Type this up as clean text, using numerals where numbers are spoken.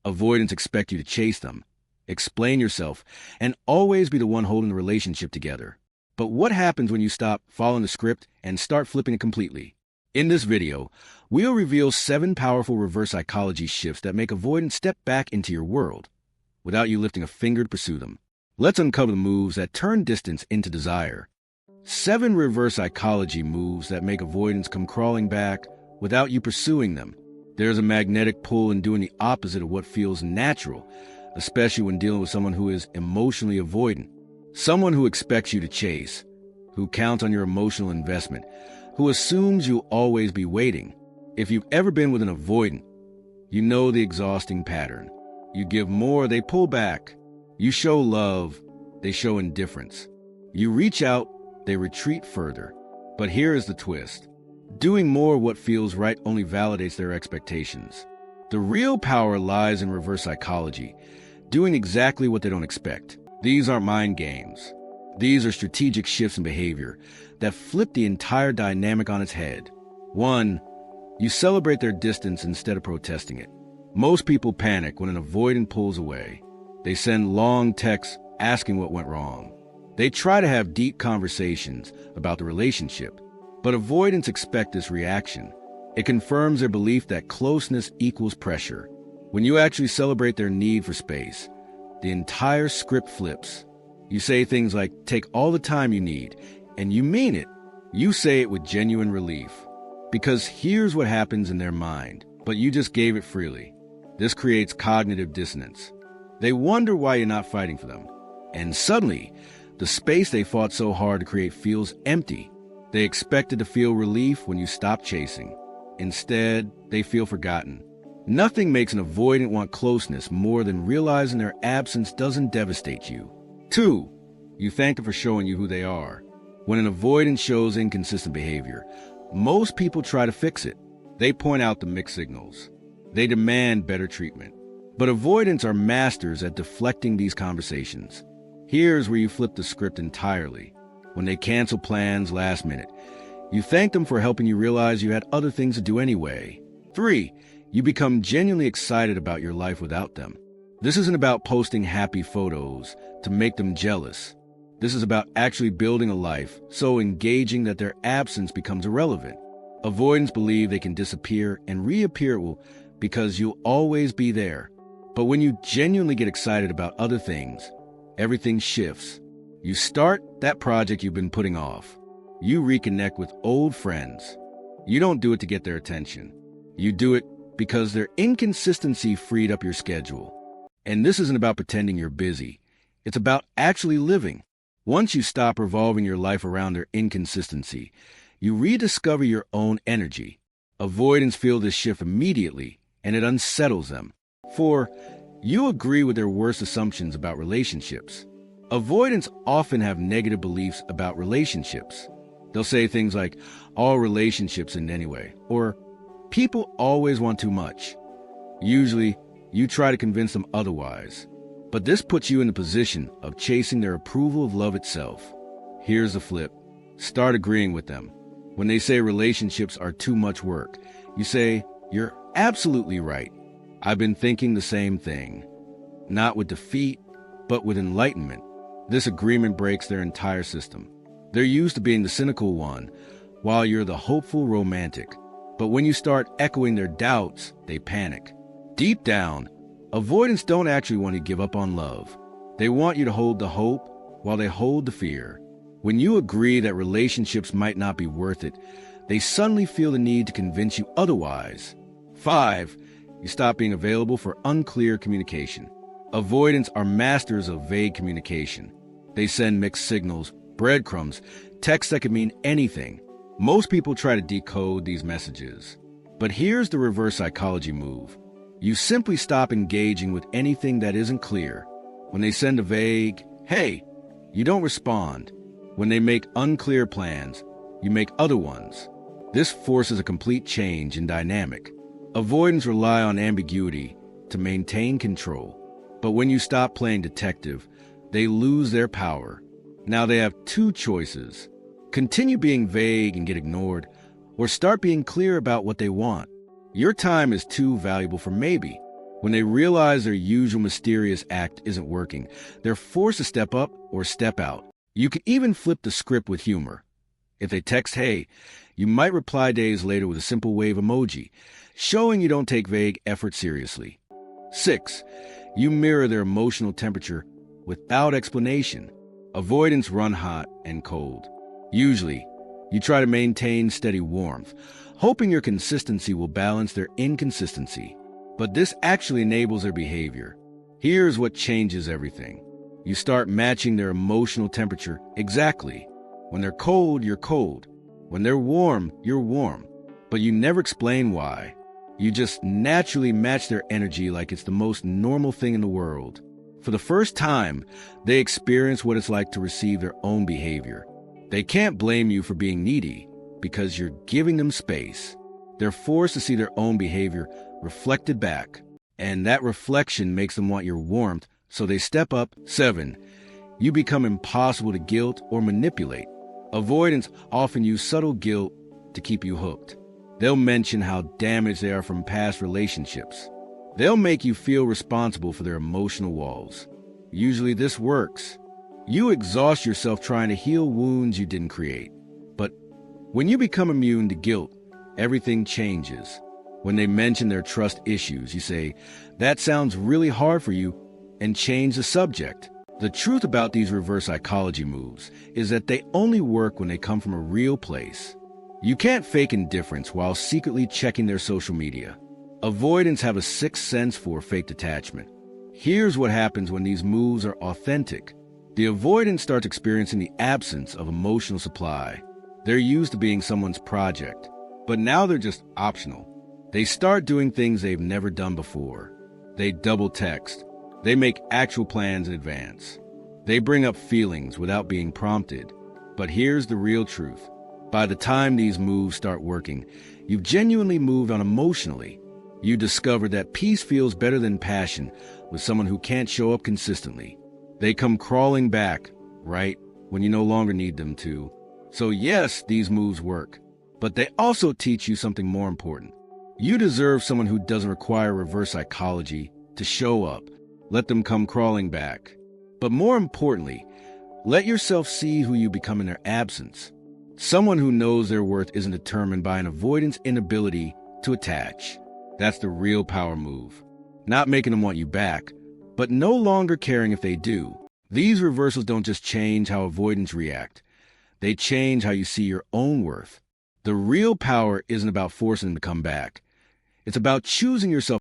Avoidants expect you to chase them, explain yourself, and always be the one holding the relationship together. But what happens when you stop following the script and start flipping it completely? In this video, we'll reveal 7 powerful reverse psychology shifts that make avoidance step back into your world without you lifting a finger to pursue them. Let's uncover the moves that turn distance into desire. 7 reverse psychology moves that make avoidance come crawling back without you pursuing them. There's a magnetic pull in doing the opposite of what feels natural, especially when dealing with someone who is emotionally avoidant. Someone who expects you to chase, who counts on your emotional investment, who assumes you'll always be waiting. If you've ever been with an avoidant, you know the exhausting pattern. You give more, they pull back. You show love, they show indifference. You reach out, they retreat further. But here is the twist. Doing more of what feels right only validates their expectations. The real power lies in reverse psychology, doing exactly what they don't expect. These aren't mind games. These are strategic shifts in behavior that flip the entire dynamic on its head. 1. You celebrate their distance instead of protesting it. Most people panic when an avoidant pulls away. They send long texts asking what went wrong. They try to have deep conversations about the relationship, but avoidants expect this reaction. It confirms their belief that closeness equals pressure. When you actually celebrate their need for space, the entire script flips. You say things like, "Take all the time you need," and you mean it. You say it with genuine relief. Because here's what happens in their mind, but you just gave it freely. This creates cognitive dissonance. They wonder why you're not fighting for them. And suddenly, the space they fought so hard to create feels empty. They expected to feel relief when you stop chasing. Instead, they feel forgotten. Nothing makes an avoidant want closeness more than realizing their absence doesn't devastate you. 2. You thank them for showing you who they are. When an avoidant shows inconsistent behavior, most people try to fix it. They point out the mixed signals. They demand better treatment. But avoidants are masters at deflecting these conversations. Here's where you flip the script entirely. When they cancel plans last minute, you thank them for helping you realize you had other things to do anyway. 3. You become genuinely excited about your life without them. This isn't about posting happy photos to make them jealous. This is about actually building a life so engaging that their absence becomes irrelevant. Avoidants believe they can disappear and reappear because you'll always be there. But when you genuinely get excited about other things, everything shifts. You start that project you've been putting off. You reconnect with old friends. You don't do it to get their attention. You do it because their inconsistency freed up your schedule. And this isn't about pretending you're busy. It's about actually living. Once you stop revolving your life around their inconsistency, you rediscover your own energy. Avoidants feel this shift immediately, and it unsettles them. 4. You agree with their worst assumptions about relationships. Avoidants often have negative beliefs about relationships. They'll say things like, "All relationships end anyway," or "People always want too much." Usually, you try to convince them otherwise. But this puts you in the position of chasing their approval of love itself. Here's the flip. Start agreeing with them. When they say relationships are too much work, you say, "You're absolutely right. I've been thinking the same thing." Not with defeat, but with enlightenment. This agreement breaks their entire system. They're used to being the cynical one, while you're the hopeful romantic. But when you start echoing their doubts, they panic. Deep down, avoidants don't actually want to give up on love. They want you to hold the hope while they hold the fear. When you agree that relationships might not be worth it, they suddenly feel the need to convince you otherwise. 5. You stop being available for unclear communication. Avoidants are masters of vague communication. They send mixed signals, breadcrumbs, texts that can mean anything. Most people try to decode these messages. But here's the reverse psychology move. You simply stop engaging with anything that isn't clear. When they send a vague, "Hey," you don't respond. When they make unclear plans, you make other ones. This forces a complete change in dynamic. Avoidants rely on ambiguity to maintain control. But when you stop playing detective, they lose their power. Now they have 2 choices. Continue being vague and get ignored, or start being clear about what they want. Your time is too valuable for maybe. When they realize their usual mysterious act isn't working, they're forced to step up or step out. You can even flip the script with humor. If they text, "Hey," you might reply days later with a simple wave emoji, showing you don't take vague effort seriously. 6. You mirror their emotional temperature without explanation. Avoidants run hot and cold. Usually, you try to maintain steady warmth, hoping your consistency will balance their inconsistency. But this actually enables their behavior. Here's what changes everything. You start matching their emotional temperature exactly. When they're cold, you're cold. When they're warm, you're warm. But you never explain why. You just naturally match their energy like it's the most normal thing in the world. For the first time, they experience what it's like to receive their own behavior. They can't blame you for being needy because you're giving them space. They're forced to see their own behavior reflected back, and that reflection makes them want your warmth, so they step up. 7. You become impossible to guilt or manipulate. Avoidants often use subtle guilt to keep you hooked. They'll mention how damaged they are from past relationships. They'll make you feel responsible for their emotional walls. Usually this works. You exhaust yourself trying to heal wounds you didn't create. But when you become immune to guilt, everything changes. When they mention their trust issues, you say, "That sounds really hard for you," and change the subject. The truth about these reverse psychology moves is that they only work when they come from a real place. You can't fake indifference while secretly checking their social media. Avoidants have a sixth sense for fake detachment. Here's what happens when these moves are authentic. The avoidant starts experiencing the absence of emotional supply. They're used to being someone's project, but now they're just optional. They start doing things they've never done before. They double text. They make actual plans in advance. They bring up feelings without being prompted. But here's the real truth. By the time these moves start working, you've genuinely moved on emotionally. You discover that peace feels better than passion with someone who can't show up consistently. They come crawling back, right, when you no longer need them to. So yes, these moves work, but they also teach you something more important. You deserve someone who doesn't require reverse psychology to show up. Let them come crawling back. But more importantly, let yourself see who you become in their absence. Someone who knows their worth isn't determined by an avoidant's inability to attach. That's the real power move. Not making them want you back, but no longer caring if they do. These reversals don't just change how avoidants react. They change how you see your own worth. The real power isn't about forcing them to come back. It's about choosing yourself